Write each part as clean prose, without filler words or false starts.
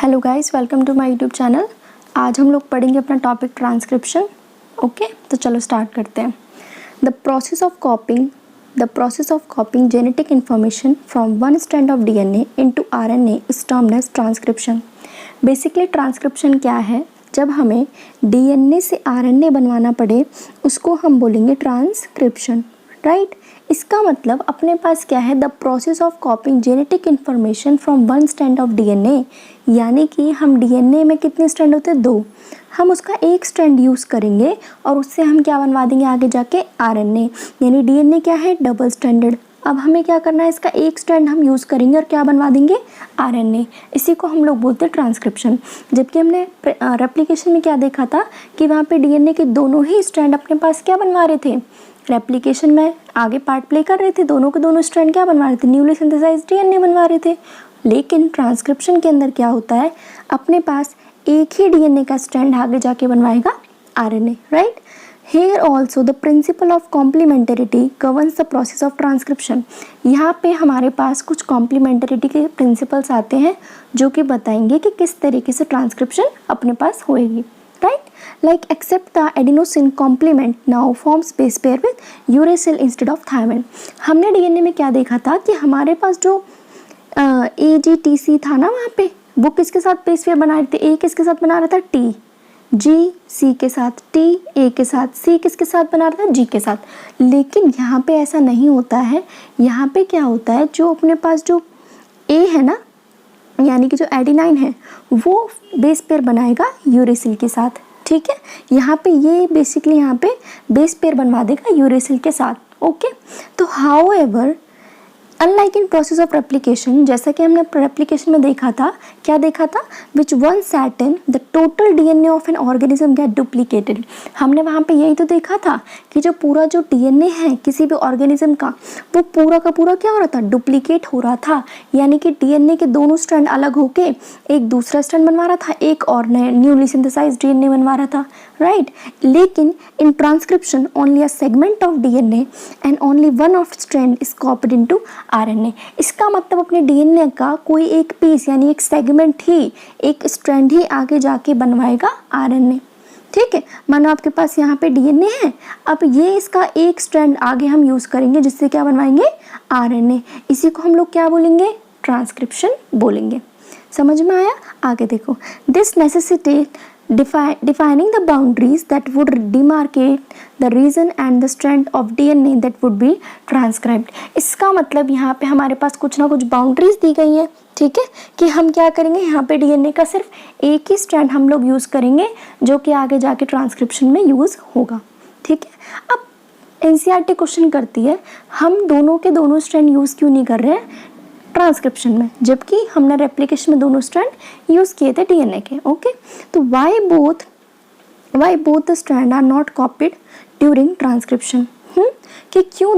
Hello guys, welcome to my YouTube channel. आज हम लोग पढ़ेंगे अपना टॉपिक ट्रांसक्रिप्शन। ओके, तो चलो स्टार्ट करते हैं। The process of copying genetic information from one strand of DNA into RNA is termed as transcription. Basically transcription क्या है? जब हमें डीएनए से आरएनए बनवाना पड़े उसको हम बोलेंगे ट्रांसक्रिप्शन, राइट। इसका मतलब अपने पास क्या है, the process of copying genetic information from one strand of DNA, यानी कि हम डीएनए में कितने स्ट्रैंड होते हैं? 2। हम उसका एक स्ट्रैंड यूज़ करेंगे और उससे हम क्या बनवा देंगे आगे जाके? आरएनए। यानी डीएनए क्या है? Double stranded. अब हमें क्या करना है, इसका एक स्ट्रैंड हम यूज़ करेंगे और क्या बनवा देंगे? आरएनए। इसी को हम लोग बोलते हैं ट्रांसक्रिप्शन। जबकि हमने रेप्लिकेशन में क्या देखा था कि वहाँ पे डीएनए के दोनों ही स्ट्रैंड अपने पास क्या बनवा रहे थे? रेप्लिकेशन में आगे पार्ट प्ले कर रहे थे, दोनों के दोनों स्ट्रैंड क्या बनवा रहे थे? न्यूली सिंथेसाइज्ड डीएनए बनवा रहे थे। लेकिन ट्रांसक्रिप्शन के अंदर क्या होता है, अपने पास एक ही डीएनए का स्ट्रैंड आगे जाके बनवाएगा RNA, right. Here also the principle of complementarity governs the process of transcription। यहाँ पे हमारे पास कुछ complementarity के प्रिंसिपल्स आते हैं जो कि बताएंगे कि किस तरीके से ट्रांसक्रिप्शन अपने पास होएगी, right. Like except the adenosine complement now forms base pair with uracil instead of thymine। हमने डीएनए में क्या देखा था कि हमारे पास जो AGTC था ना, वहाँ पे वो किसके साथ बेस पेयर बना रहे थे? ए किसके साथ बना रहा था? टी। जी सी के साथ, टी ए के साथ, सी किसके साथ बना रहा था? जी के साथ। लेकिन यहाँ पे ऐसा नहीं होता है। यहाँ पे क्या होता है, जो अपने पास जो ए है ना, यानी कि जो एडिनाइन है, वो बेस पेयर बनाएगा यूरेसिल के साथ, ठीक है। यहाँ पे ये बेसिकली यहाँ पे बेस पेयर बनवा देगा यूरेसिल के साथ, ओके। तो however unlike in process of replication, जैसा कि हमने रेप्लिकेशन में देखा था, क्या देखा था? विच वन सैटन the total DNA of an organism gets duplicated. हमने वहाँ पे यही तो देखा था कि जो पूरा जो डीएनए है किसी भी ऑर्गेनिज्म का, वो पूरा का पूरा क्या हो रहा था? डुप्लीकेट हो रहा था। यानी कि डीएनए के दोनों स्ट्रैंड अलग होके एक दूसरा स्ट्रैंड बनवा रहा था, एक और नया न्यूली सिंथेसाइज्ड डीएनए बनवा रहा था, राइट। लेकिन in transcription only a segment of DNA and only one of strand is copied into RNA. इसका मतलब अपने डीएनए का कोई एक पीस यानी एक सेगमेंट ही, एक स्ट्रैंड ही आगे जाके बनवाएगा आरएनए, ठीक है। मानो आपके पास यहाँ पे डीएनए है, अब ये इसका एक स्ट्रैंड आगे हम यूज करेंगे जिससे क्या बनवाएंगे? आरएनए। इसी को हम लोग क्या बोलेंगे? ट्रांसक्रिप्शन बोलेंगे। समझ में आया? आगे देखो, this नेसेसिटेट defining the boundaries that would demarcate the region and the strand of DNA that would be transcribed। इसका मतलब यहाँ पे हमारे पास कुछ ना कुछ बाउंड्रीज दी गई हैं, ठीक है, कि हम क्या करेंगे, यहाँ पे डीएनए का सिर्फ एक ही स्ट्रैंड हम लोग यूज़ करेंगे जो कि आगे जाके ट्रांसक्रिप्शन में यूज़ होगा, ठीक है। अब एनसीईआरटी क्वेश्चन करती है, हम दोनों के दोनों स्ट्रैंड यूज़ क्यों नहीं कर रहे हैं ट्रांसक्रिप्शन में, जबकि हमने रेप्लिकेशन में दोनों स्ट्रैंड यूज़ किए थे डीएनए के, ओके। तो why both the strand are not copied during transcription, कि क्यों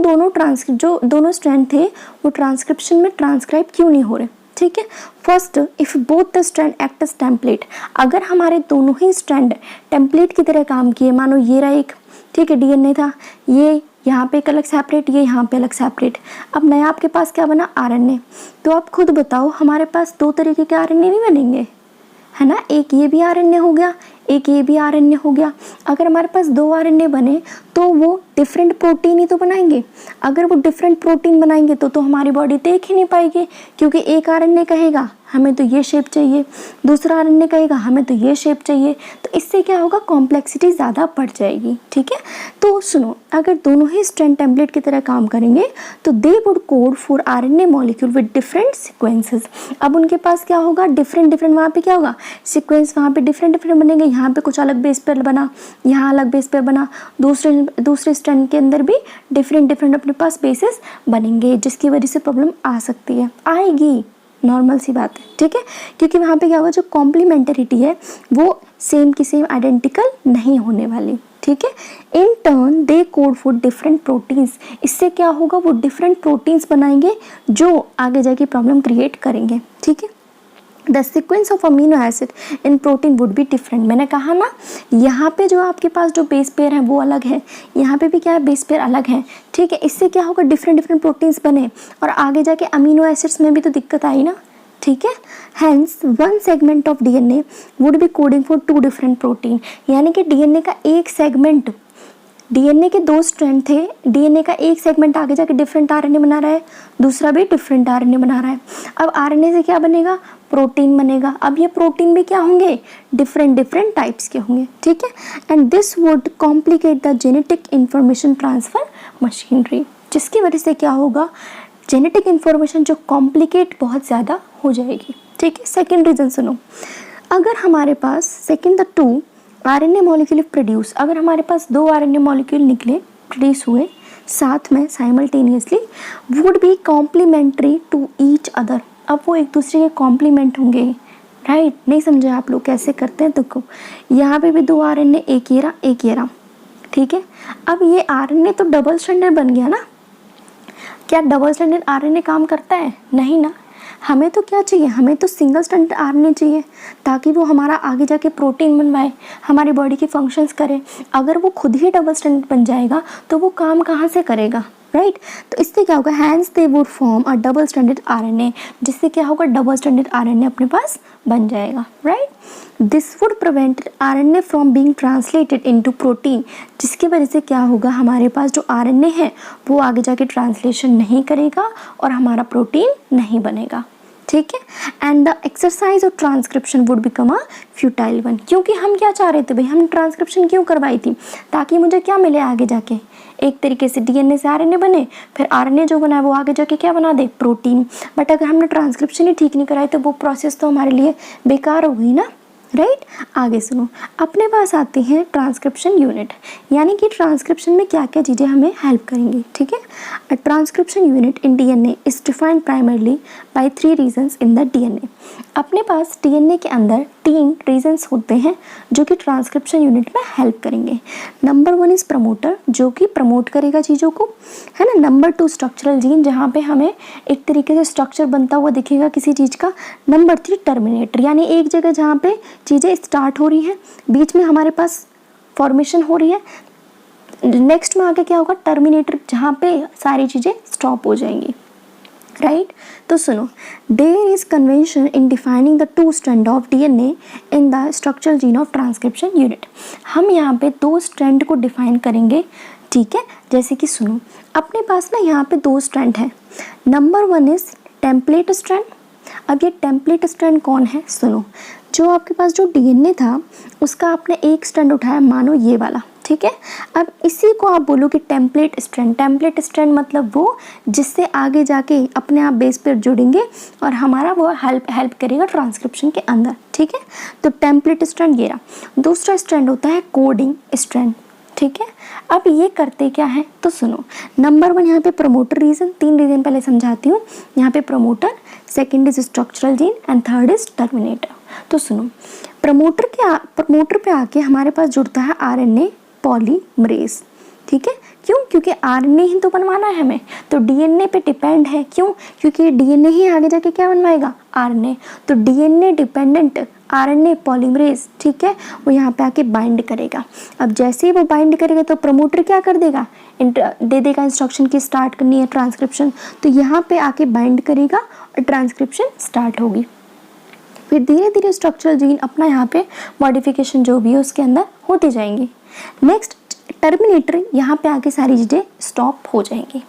जो दोनों स्ट्रैंड थे वो ट्रांसक्रिप्शन में ट्रांसक्राइब क्यों नहीं हो रहे, ठीक है। First, if both the strand act as template, अगर हमारे दोनों ही स्ट्रैंड टेम्पलेट की तरह काम किए, मानो ये रहा एक, ठीक है, डीएनए था, ये यहाँ पे एक अलग सेपरेट, ये यहाँ पे अलग सेपरेट, अब नया आपके पास क्या बना? आरएनए। तो आप खुद बताओ, हमारे पास 2 तरीके के आरएनए नहीं बनेंगे, है ना। एक ये भी आरएनए हो गया, एक ये भी आरएनए हो गया। अगर हमारे पास 2 आरएनए बने तो वो डिफरेंट प्रोटीन ही तो बनाएंगे। अगर वो डिफरेंट प्रोटीन बनाएंगे तो हमारी बॉडी देख ही नहीं पाएगी, क्योंकि एक आरएनए कहेगा हमें तो ये शेप चाहिए, दूसरा आरएनए कहेगा हमें तो ये शेप चाहिए। तो इससे क्या होगा? कॉम्प्लेक्सिटी ज़्यादा बढ़ जाएगी, ठीक है। तो सुनो, अगर दोनों ही स्ट्रैंड टेम्पलेट की तरह काम करेंगे तो they would code for RNA molecule with different sequences. अब उनके पास क्या होगा? डिफरेंट वहाँ पे क्या होगा? सीक्वेंस वहाँ पे डिफरेंट बनेंगे। यहाँ पे कुछ अलग बेस पेयर बना, यहाँ अलग बेस पेयर बना, दूसरे स्ट्रैंड के अंदर भी डिफरेंट अपने पास बेसिस बनेंगे, जिसकी वजह से प्रॉब्लम आ सकती है, आएगी, नॉर्मल सी बात है, ठीक है। क्योंकि वहाँ पे क्या होगा, जो कॉम्प्लीमेंटरिटी है वो सेम की सेम आइडेंटिकल नहीं होने वाली, ठीक है। In turn they code for different proteins, इससे क्या होगा? वो डिफरेंट प्रोटीन्स बनाएंगे जो आगे जाके प्रॉब्लम क्रिएट करेंगे, ठीक है। The sequence of amino acid in protein would be different. मैंने कहा ना, यहाँ पे जो आपके पास जो बेस पेयर है वो अलग है, यहाँ पे भी क्या है? बेस पेयर अलग है, ठीक है। इससे क्या होगा? डिफरेंट प्रोटीन्स बने और आगे जाके अमीनो एसिड्स में भी तो दिक्कत आई ना, ठीक है। Hence one segment of DNA would be coding for two different protein, यानी कि डीएनए का एक सेगमेंट, डीएनए के दो स्ट्रैंड थे, डीएनए का एक सेगमेंट आगे जाके डिफरेंट आरएनए बना रहा है, दूसरा भी डिफरेंट आरएनए बना रहा है। अब आरएनए से क्या बनेगा, प्रोटीन बनेगा। अब ये प्रोटीन भी क्या होंगे, डिफरेंट डिफरेंट टाइप्स के होंगे, ठीक है। And this would complicate the genetic information transfer machinery, जिसकी वजह से क्या होगा, जेनेटिक इंफॉर्मेशन जो कॉम्प्लिकेट बहुत ज़्यादा हो जाएगी, ठीक है। सेकेंड रीज़न सुनो, अगर हमारे पास second the two RNA molecule produce, अगर हमारे पास दो आरएनए मॉलिक्यूल निकले, प्रोड्यूस हुए साथ में simultaneously, would be complementary to each other. अब वो एक दूसरे के कॉम्प्लीमेंट होंगे, राइट। नहीं समझे आप लोग कैसे करते हैं, देखो यहाँ पे भी दो आरएनए, एक ये रहा, ठीक है। अब ये आरएनए तो डबल स्ट्रैंडेड बन गया ना, क्या डबल स्ट्रैंडेड आरएनए काम करता है, नहीं ना। हमें तो क्या चाहिए, हमें तो सिंगल स्ट्रैंडेड आरएनए चाहिए, ताकि वो हमारा आगे जाके प्रोटीन बनवाए, हमारी बॉडी के फंक्शंस करे। अगर वो खुद ही डबल स्ट्रैंडेड बन जाएगा तो वो काम कहाँ से करेगा, राइट। तो इससे क्या होगा, hence they would form a double stranded RNA, जिससे क्या होगा, डबल स्ट्रैंडेड आरएनए अपने पास बन जाएगा, right. This would prevent RNA from being translated into protein, जिसकी वजह से क्या होगा, हमारे पास जो आरएनए है वो आगे जाके ट्रांसलेशन नहीं करेगा और हमारा प्रोटीन नहीं बनेगा, ठीक है। And the exercise of transcription would become a futile one, क्योंकि हम क्या चाह रहे थे भाई, हम ट्रांसक्रिप्शन क्यों करवाई थी, ताकि मुझे क्या मिले आगे जाके, एक तरीके से डीएनए से आरएनए बने, फिर आरएनए जो बना है वो आगे जाके क्या बना दे, प्रोटीन। बट अगर हमने ट्रांसक्रिप्शन ही ठीक नहीं कराई तो वो प्रोसेस तो हमारे लिए बेकार हो गई ना, राइट। आगे सुनो, अपने पास आते हैं ट्रांसक्रिप्शन यूनिट, यानी कि ट्रांसक्रिप्शन में क्या क्या चीज़ें हमें हेल्प करेंगी, ठीक है। A transcription unit in DNA is defined primarily by three regions in the DNA. अपने पास डीएनए के अंदर तीन रीजंस होते हैं जो कि ट्रांसक्रिप्शन यूनिट में हेल्प करेंगे। नंबर वन इज़ प्रमोटर, जो कि प्रमोट करेगा चीज़ों को, है ना। नंबर टू स्ट्रक्चरल जीन, जहाँ पे हमें एक तरीके से स्ट्रक्चर बनता हुआ दिखेगा किसी चीज़ का। नंबर थ्री टर्मिनेटर, यानी एक जगह जहाँ पे चीज़ें स्टार्ट हो रही हैं, बीच में हमारे पास फॉर्मेशन हो रही है, नेक्स्ट में आगे क्या होगा, टर्मिनेटर, जहाँ पे सारी चीज़ें स्टॉप हो जाएंगी, राइट। तो सुनो, there is convention in defining the two strand of DNA in the structural gene of transcription unit. हम यहाँ पे दो स्ट्रैंड को डिफाइन करेंगे, ठीक है। जैसे कि सुनो, अपने पास ना यहाँ पे दो स्ट्रैंड है। Number one is template strand. अब ये टेम्पलेट स्ट्रैंड कौन है, सुनो, जो आपके पास जो डीएनए था उसका आपने एक स्ट्रैंड उठाया, मानो ये वाला, ठीक है। अब इसी को आप बोलो कि टेम्पलेट स्ट्रैंड। टेम्पलेट स्ट्रैंड मतलब वो जिससे आगे जाके अपने आप बेस पर जुड़ेंगे और हमारा वो हेल्प करेगा ट्रांसक्रिप्शन के अंदर, ठीक है। तो टेम्पलेट स्ट्रैंड ये रहा। दूसरा स्ट्रैंड होता है कोडिंग स्ट्रैंड, ठीक है। अब ये करते क्या है, तो सुनो, नंबर वन यहाँ पे प्रमोटर रीजन, तीन रीजन पहले समझाती हूँ। यहाँ पे promoter, second is structural gene and third is terminator. तो सुनो, प्रमोटर पे आके हमारे पास जुड़ता है आरएनए पॉलीमरेज, ठीक है। क्यों, क्योंकि आरएनए ही तो बनवाना है हमें, तो डीएनए पे डिपेंड है। क्यों, क्योंकि डीएनए ही आगे जाके क्या बनवाएगा, आरएनए। तो डीएनए डिपेंडेंट आरएनए पॉलीमरेज, ठीक है, वो यहाँ पे आके बाइंड करेगा। अब जैसे ही वो बाइंड करेगा तो प्रमोटर क्या कर देगा, दे देगा इंस्ट्रक्शन की स्टार्ट करनी है ट्रांसक्रिप्शन, तो यहाँ पे आके बाइंड करेगा और ट्रांसक्रिप्शन स्टार्ट होगी। फिर धीरे धीरे स्ट्रक्चरल जीन अपना यहाँ पे मॉडिफिकेशन जो भी है उसके अंदर होती जाएंगी। नेक्स्ट टर्मिनेटर, यहाँ पे आके सारी चीज़ें स्टॉप हो जाएंगी,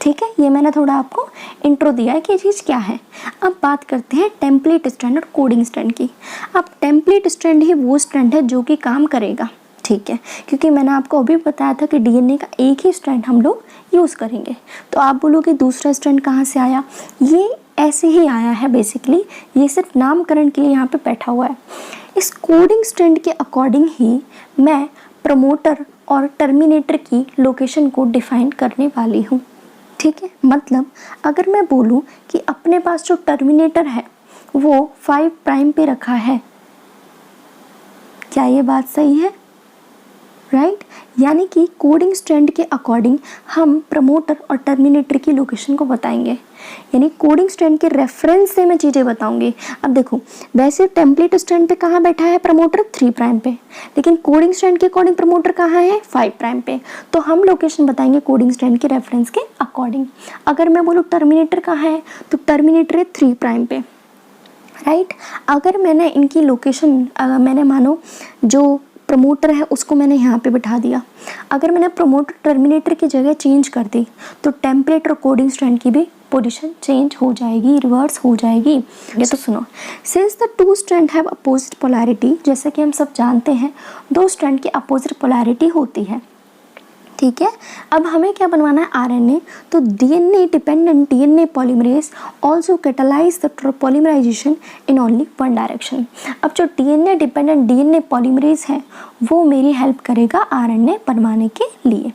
ठीक है। ये मैंने थोड़ा आपको इंट्रो दिया है कि ये चीज़ क्या है। अब बात करते हैं टेम्पलेट स्ट्रैंड और कोडिंग स्ट्रैंड की। अब टेम्पलेट स्ट्रैंड ही वो स्ट्रैंड है जो कि काम करेगा, ठीक है, क्योंकि मैंने आपको अभी बताया था कि डीएनए का एक ही स्ट्रैंड हम लोग यूज़ करेंगे। तो आप बोलोगे दूसरा स्ट्रैंड कहाँ से आया, ये ऐसे ही आया है बेसिकली, ये सिर्फ नामकरण के लिए यहाँ पे बैठा हुआ है। इस कोडिंग स्ट्रैंड के अकॉर्डिंग ही मैं प्रमोटर और टर्मिनेटर की लोकेशन को डिफाइन करने वाली हूँ, ठीक है। मतलब अगर मैं बोलूँ कि अपने पास जो टर्मिनेटर है वो 5 प्राइम पे रखा है, क्या ये बात सही है, राइट। यानी कि कोडिंग स्ट्रैंड के अकॉर्डिंग हम प्रमोटर और टर्मिनेटर की लोकेशन को बताएंगे, यानी कोडिंग स्ट्रैंड के रेफरेंस से मैं चीज़ें बताऊंगी। अब देखो, वैसे टेम्पलेट स्ट्रैंड पे कहाँ बैठा है प्रमोटर, 3 प्राइम पे, लेकिन कोडिंग स्ट्रैंड के अकॉर्डिंग प्रमोटर कहाँ है, 5 प्राइम पे। तो हम लोकेशन बताएंगे कोडिंग स्ट्रैंड के रेफरेंस के अकॉर्डिंग। अगर मैं बोलूँ टर्मिनेटर कहाँ है, तो टर्मिनेटर है 3 प्राइम पे, राइट। अगर मैंने इनकी लोकेशन मैंने मानो जो प्रमोटर है उसको मैंने यहाँ पे बिठा दिया, अगर मैंने प्रमोटर टर्मिनेटर की जगह चेंज कर दी तो टेम्पलेट और कोडिंग स्ट्रैंड की भी पोजीशन चेंज हो जाएगी, रिवर्स हो जाएगी। ये तो सुनो, since the two strand have opposite polarity, जैसा कि हम सब जानते हैं दो स्ट्रैंड की अपोजिट पोलैरिटी होती है, ठीक है। अब हमें क्या बनवाना है, आरएनए। तो DNA dependent DNA polymerase also catalyse the polymerisation in only one direction. अब जो डीएनए डिपेंडेंट डीएनए पॉलीमरेज है वो मेरी हेल्प करेगा आरएनए बनवाने के लिए।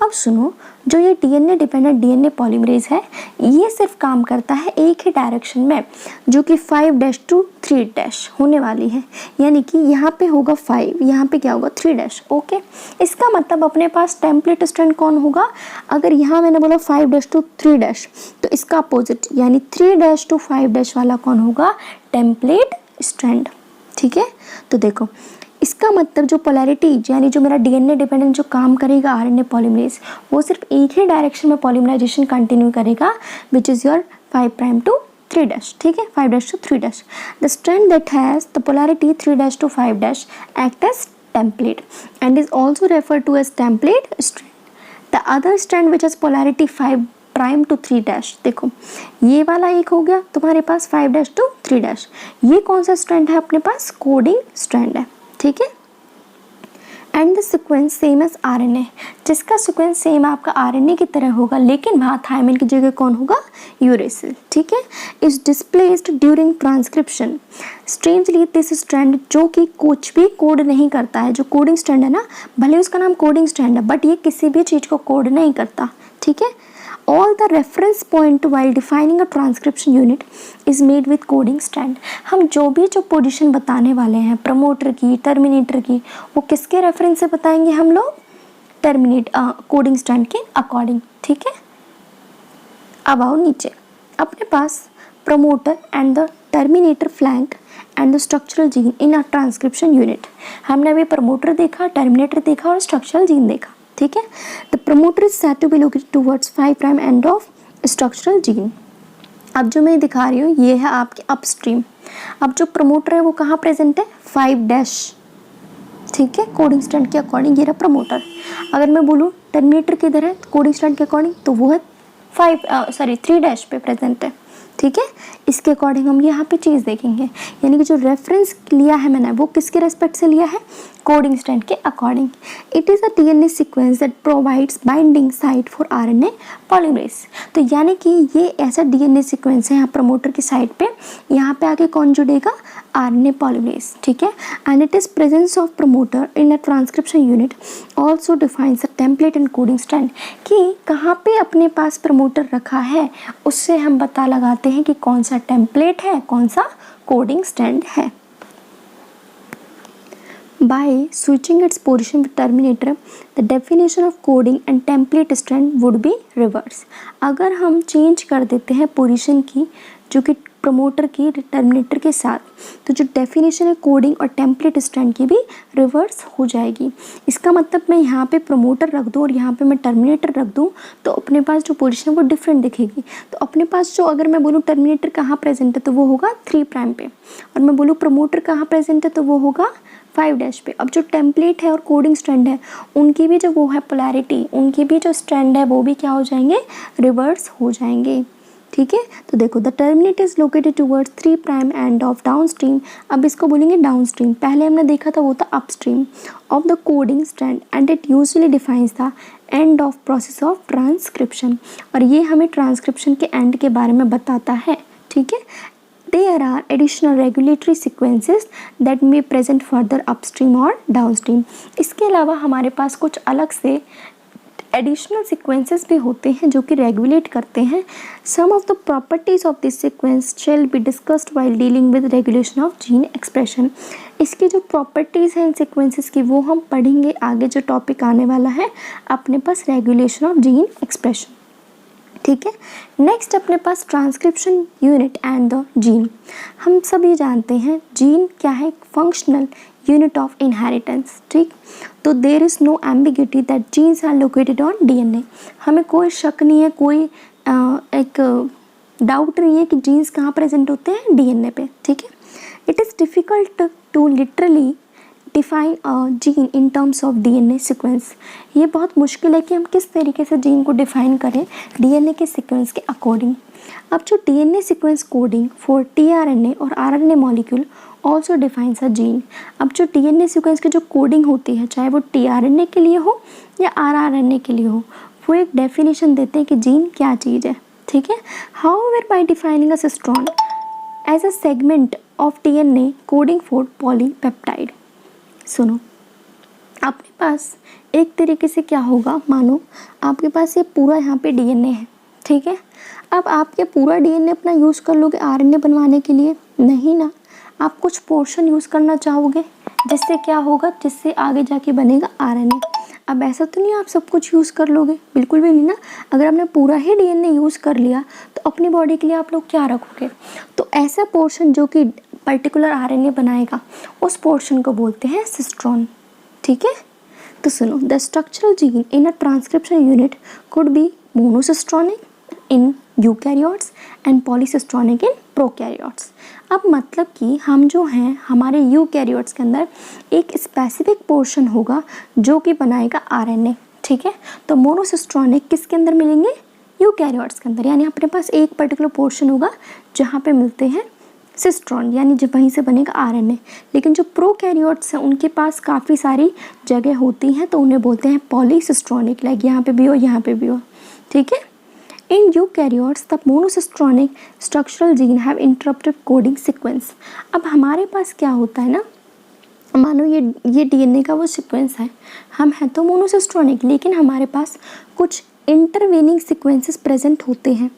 अब सुनो, जो ये डीएनए डिपेंडेंट डीएनए पॉलीमरेज है ये सिर्फ काम करता है एक ही डायरेक्शन में, जो कि 5' to 3' होने वाली है, यानी कि यहाँ पे होगा 5, यहाँ पे क्या होगा 3'। ओके, इसका मतलब अपने पास टेम्पलेट स्ट्रैंड कौन होगा, अगर यहाँ मैंने बोला 5' to 3' तो इसका अपोजिट यानी 3' to 5' वाला कौन होगा, टेम्पलेट स्ट्रैंड, ठीक है। तो देखो इसका मतलब जो पोलैरिटी यानी जो मेरा डीएनए डिपेंडेंट जो काम करेगा आरएनए पॉलीमरेज वो सिर्फ एक ही डायरेक्शन में पॉलीमराइजेशन कंटिन्यू करेगा, विच इज़ योर 5' to 3', ठीक है, 5' to 3'। The strand that has the polarity 3' to 5' act as template and is also refer to as template strand. The other strand which has polarity 5' to 3', देखो ये वाला एक हो गया तुम्हारे पास 5' to 3', ये कौन सा स्ट्रैंड है अपने पास, कोडिंग स्ट्रैंड है, ठीक है। And the sequence same as RNA, जिसका सिक्वेंस सेम आपका आरएनए की तरह होगा, लेकिन वहाँ थायमिन की जगह कौन होगा, यूरेसिल, ठीक है। Is displaced during transcription. Strangely this strand जो कि कुछ भी कोड नहीं करता है, जो कोडिंग स्ट्रैंड है ना, भले उसका नाम कोडिंग स्ट्रैंड है बट ये किसी भी चीज़ को कोड नहीं करता, ठीक है। All the reference point while defining a transcription unit is made with coding strand। हम जो पोजीशन बताने वाले हैं प्रमोटर की, टर्मिनेटर की, वो किसके रेफरेंस से बताएंगे हम लोग, कोडिंग स्ट्रैंड के अकॉर्डिंग, ठीक है। अब आओ नीचे, अपने पास promoter and the terminator flank and the structural gene in a transcription unit. हमने अभी प्रमोटर देखा, टर्मिनेटर देखा और स्ट्रक्चरल जीन देखा, ठीक है। The promoter is said to be located towards 5' end of structural gene. अब जो मैं दिखा रही हूँ ये है आपकी अपस्ट्रीम। अब जो प्रमोटर है वो कहाँ प्रेजेंट है, 5', ठीक है, कोडिंग स्ट्रैंड के अकॉर्डिंग ये रहा प्रमोटर। अगर मैं बोलूँ टर्मिनेटर किधर है, कोडिंग स्ट्रैंड के अकॉर्डिंग तो वो है 3' पे प्रेजेंट है, ठीक है। इसके अकॉर्डिंग हम यहाँ पे चीज़ देखेंगे, यानी कि जो रेफरेंस लिया है मैंने वो किसके रेस्पेक्ट से लिया है, कोडिंग स्ट्रैंड के according. It is a DNA sequence that provides binding site for RNA polymerase. तो यानी कि ये ऐसा डीएनए सीक्वेंस है यहाँ प्रमोटर की साइड पे, यहाँ पे आके कौन जुड़ेगा, आरएनए पॉलीमरेज, ठीक है। And it is presence of promoter in a transcription unit also defines a template and coding strand. कि कहाँ पे अपने पास प्रमोटर रखा है उससे हम पता लगाते हैं कि कौन सा टेम्पलेट है, कौन सा कोडिंग स्ट्रैंड है। By switching its position with terminator, the definition of coding and template strand would be reverse। अगर हम चेंज कर देते हैं पोजीशन की जो कि प्रमोटर की टर्मिनेटर के साथ, तो जो डेफिनेशन है कोडिंग और टेम्पलेट स्ट्रैंड की भी रिवर्स हो जाएगी। इसका मतलब मैं यहाँ पे प्रमोटर रख दूँ और यहाँ पे मैं टर्मिनेटर रख दूँ तो अपने पास जो पोजीशन है वो डिफरेंट दिखेगी। तो अपने पास जो अगर मैं बोलूँ टर्मिनेटर कहाँ प्रेजेंट है तो वो होगा 3' पे, और मैं बोलूँ प्रमोटर कहाँ प्रेजेंट है तो वो होगा 5' पे। अब जो टेम्पलेट है और कोडिंग स्ट्रैंड है उनकी भी जो वो है पोलैरिटी, उनकी भी जो स्ट्रैंड है वो भी क्या हो जाएंगे, रिवर्स हो जाएंगे, ठीक है। तो देखो the terminate is located towards 3' end of down stream. अब इसको बोलेंगे डाउन स्ट्रीम, पहले हमने देखा था वो था upstream of the coding strand and it usually defines the end of process of transcription. और ये हमें ट्रांसक्रिप्शन के एंड के बारे में बताता है, ठीक है। There are additional regulatory sequences that may present further upstream or downstream। इसके अलावा हमारे पास कुछ अलग से एडिशनल सीक्वेंसेस भी होते हैं जो कि रेगुलेट करते हैं। Some of the properties of this sequence shall be discussed while dealing with regulation of gene expression. इसकी जो प्रॉपर्टीज़ हैं इन सीक्वेंसेस की वो हम पढ़ेंगे आगे, जो टॉपिक आने वाला है अपने पास रेगुलेशन ऑफ जीन एक्सप्रेशन, ठीक है। नेक्स्ट अपने पास transcription unit and the gene. हम सभी जानते हैं जीन क्या है, फंक्शनल यूनिट ऑफ इनहेरिटेंस, ठीक। तो there is no ambiguity that genes are located on DNA. हमें कोई शक नहीं है, कोई एक डाउट नहीं है कि जीन्स कहाँ प्रेजेंट होते हैं, डीएनए पे, ठीक है। It is difficult to literally define a gene in terms of DNA sequence. ये बहुत मुश्किल है कि हम किस तरीके से जीन को डिफाइन करें डीएनए के सीक्वेंस के अकॉर्डिंग। अब जो DNA sequence coding for tRNA और RNA molecule also defines a gene. अब जो डीएनए सीक्वेंस की जो कोडिंग होती है, चाहे वो टीआरएनए के लिए हो या आरआरएनए के लिए हो, वो एक डेफिनेशन देते हैं कि जीन क्या चीज़ है, ठीक है। However by defining a cistron as a segment of DNA coding for polypeptide. सुनो, आपके पास एक तरीके से क्या होगा, मानो आपके पास ये पूरा यहाँ पे डीएनए है, ठीक है। अब आप ये पूरा डीएनए अपना यूज़ कर लोगे आरएनए बनवाने के लिए? नहीं ना, आप कुछ पोर्शन यूज़ करना चाहोगे, जिससे क्या होगा, जिससे आगे जाके बनेगा आरएनए। अब ऐसा तो नहीं आप सब कुछ यूज़ कर लोगे, बिल्कुल भी नहीं ना। अगर आपने पूरा ही डीएनए यूज़ कर लिया तो अपनी बॉडी के लिए आप लोग क्या रखोगे? तो ऐसा पोर्शन जो कि पर्टिकुलर आरएनए बनाएगा, उस पोर्शन को बोलते हैं सिस्ट्रॉन, ठीक है। तो सुनो, the structural gene in a transcription unit could be monocistronic in eukaryotes and polycistronic in prokaryotes. अब मतलब कि हम जो हैं, हमारे यूकैरियोट्स के अंदर एक स्पेसिफिक पोर्शन होगा जो कि बनाएगा आरएनए, ठीक है। तो मोनोसिस्ट्रॉनिक किसके अंदर मिलेंगे? यूकैरियोट्स के अंदर, यानी अपने पास एक पर्टिकुलर पोर्शन होगा जहाँ पे मिलते हैं सिस्ट्रॉन, यानी जब वहीं से बनेगा आरएनए। लेकिन जो प्रोकैरियोट्स हैं उनके पास काफ़ी सारी जगह होती हैं, तो उन्हें बोलते हैं पॉलीसिस्ट्रॉनिक, लाइक यहाँ पे भी हो, यहाँ पे भी हो, ठीक है। In eukaryotes, the monocystronic structural gene have interrupted coding sequence. अब हमारे पास क्या होता है ना, मानो ये डीएनए का वो सीक्वेंस है, हम हैं तो मोनोसिस्ट्रॉनिक, लेकिन हमारे पास कुछ इंटरवेनिंग सीक्वेंसेस प्रेजेंट होते हैं।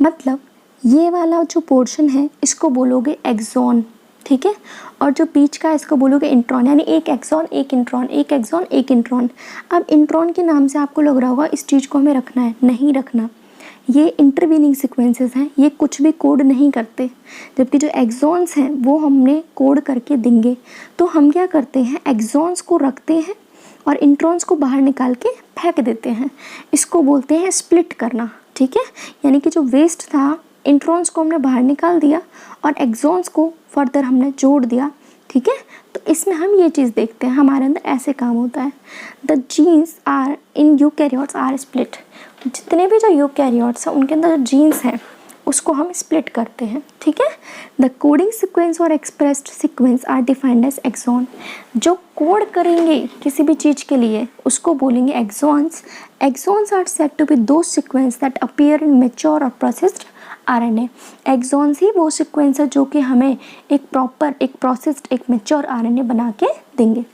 मतलब ये वाला जो पोर्शन है इसको बोलोगे एक्सॉन, ठीक है, और जो बीच का इसको बोलोगे इंट्रॉन, यानी एक एक्सॉन एक इंट्रॉन, एक एक्सॉन एक इंट्रॉन। अब इंट्रॉन के नाम से आपको लग रहा होगा इस चीज़ को हमें रखना है, नहीं रखना। ये इंटरवीनिंग सीक्वेंसेस हैं, ये कुछ भी कोड नहीं करते, जबकि जो एक्सॉन्स हैं वो हमने कोड करके देंगे। तो हम क्या करते हैं, एक्सॉन्स को रखते हैं और इंट्रॉन्स को बाहर निकाल के फेंक देते हैं। इसको बोलते हैं स्प्लिट करना, ठीक है। यानी कि जो वेस्ट था, इंट्रॉन्स को हमने बाहर निकाल दिया और एक्सॉन्स को फर्दर हमने जोड़ दिया, ठीक है। तो इसमें हम ये चीज़ देखते हैं, हमारे अंदर ऐसे काम होता है। The genes are in eukaryotes are split. जितने भी जो यूकैरियोट्स हैं उनके अंदर जो जीन्स हैं उसको हम स्प्लिट करते हैं, ठीक है। The coding sequence or expressed sequence are defined as exon. जो कोड करेंगे किसी भी चीज़ के लिए उसको बोलेंगे exons. Exons are said to be those sequence that appear in mature or processed RNA. Exons ही वो सीक्वेंस है जो कि हमें एक प्रॉपर, एक प्रोसेस्ड, एक मैच्योर आरएनए बना के देंगे।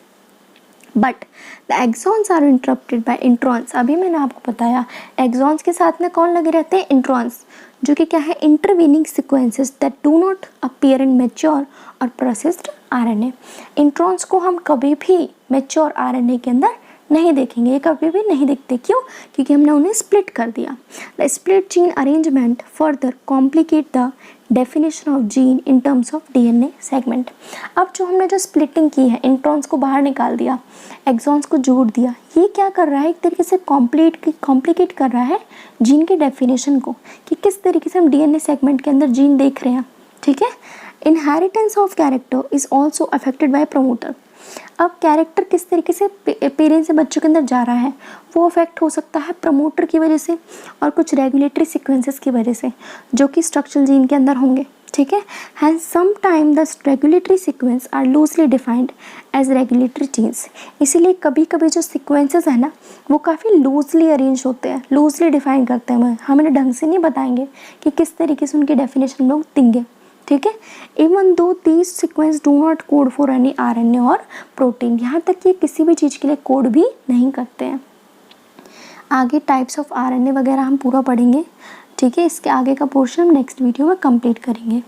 But the exons are interrupted by introns. अभी मैंने आपको बताया एक्सॉन्स के साथ में कौन लगे रहते हैं, इंट्रॉन्स, जो कि क्या है, intervening sequences that do not appear in mature or processed RNA. Introns को हम कभी भी मैच्योर आरएनए के अंदर नहीं देखेंगे, ये कभी भी नहीं दिखते। क्यों? क्योंकि हमने उन्हें स्प्लिट कर दिया। The split gene arrangement further complicate the definition of gene in terms of DNA segment. अब जो हमने जो स्प्लिटिंग की है, इंट्रॉन्स को बाहर निकाल दिया, एक्सॉन्स को जोड़ दिया, ये क्या कर रहा है, एक तरीके से कॉम्प्लिकेट कर रहा है जीन के डेफिनेशन को, कि किस तरीके से हम डीएनए सेगमेंट के अंदर जीन देख रहे हैं, ठीक है। Inheritance of character is also affected by promoter. अब कैरेक्टर किस तरीके से पेरेंट्स से बच्चों के अंदर जा रहा है, वो अफेक्ट हो सकता है प्रमोटर की वजह से और कुछ रेगुलेटरी सीक्वेंसेस की वजह से जो कि स्ट्रक्चरल जीन के अंदर होंगे, ठीक है। And some time the regulatory sequence are loosely defined as regulatory genes. इसीलिए कभी कभी जो सीक्वेंसेस है ना वो काफ़ी लूजली अरेंज होते हैं, लूजली डिफाइन करते हैं, हमें ढंग से नहीं बताएंगे कि किस तरीके से उनकी डेफिनेशन लोग देंगे, ठीक है। Even though these sequence do not code for any RNA और प्रोटीन, यहाँ तक कि किसी भी चीज़ के लिए कोड भी नहीं करते हैं। आगे टाइप्स ऑफ आरएनए वगैरह हम पूरा पढ़ेंगे, ठीक है। इसके आगे का पोर्शन हम नेक्स्ट वीडियो में कंप्लीट करेंगे।